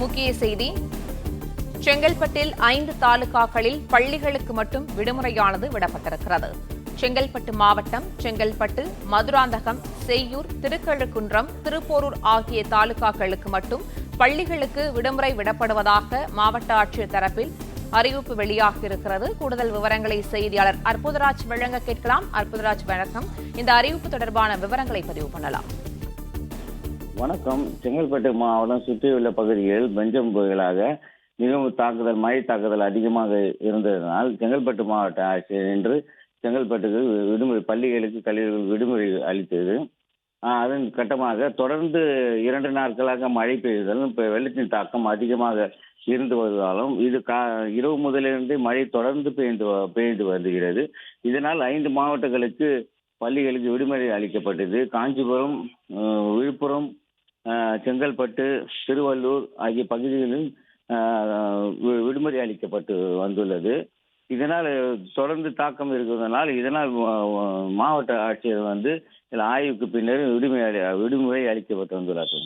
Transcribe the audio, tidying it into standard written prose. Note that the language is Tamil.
முக்கிய செய்தி. செங்கல்பட்டில் 5 தாலுகாக்களில் பள்ளிகளுக்கு மட்டும் விடுமுறையானது விடப்பட்டிருக்கிறது. செங்கல்பட்டு மாவட்டம் செங்கல்பட்டு, மதுராந்தகம், செய்யூர், திருக்கழுக்குன்றம், திருப்போரூர் ஆகிய தாலுகாக்களுக்கு மட்டும் பள்ளிகளுக்கு விடுமுறை விடப்படுவதாக மாவட்ட ஆட்சியர் தரப்பில் அறிவிப்பு வெளியாகியிருக்கிறது. கூடுதல் விவரங்களை செய்தியாளர் அற்புதராஜ் வழங்க கேட்கலாம். அற்புதராஜ், வணக்கம். இந்த அறிவிப்பு தொடர்பான விவரங்களை பதிவு பண்ணலாம். வணக்கம். செங்கல்பட்டு மாவட்டம் சுற்றியுள்ள பகுதிகளில் பெஞ்சம் புயலாக மிகவும் மழை தாக்குதல் அதிகமாக இருந்ததனால் செங்கல்பட்டு மாவட்ட ஆட்சியர் இன்று செங்கல்பட்டுக்கு விடுமுறை, பள்ளிகளுக்கு கல்லூரிகளுக்கு விடுமுறை அளித்தது. அதன் கட்டமாக தொடர்ந்து 2 நாட்களாக மழை பெய்தலும் வெள்ளத்தின் தாக்கம் அதிகமாக இருந்து வருவதாலும் இது இரவு முதலிருந்து மழை தொடர்ந்து பெய்து வருகிறது. இதனால் 5 மாவட்டங்களுக்கு பள்ளிகளுக்கு விடுமுறை அளிக்கப்பட்டது. காஞ்சிபுரம், விழுப்புரம், செங்கல்பட்டு, திருவள்ளூர் ஆகிய பகுதிகளில் விடுமுறை அளிக்கப்பட்டு வந்துள்ளது. இதனால் தொடர்ந்து தாக்கம் இருக்கிறதுனால் இதனால் மாவட்ட ஆட்சியர் ஆய்வுக்கு பின்னர் விடுமுறை அளிக்கப்பட்டு வந்துள்ளார்கள்.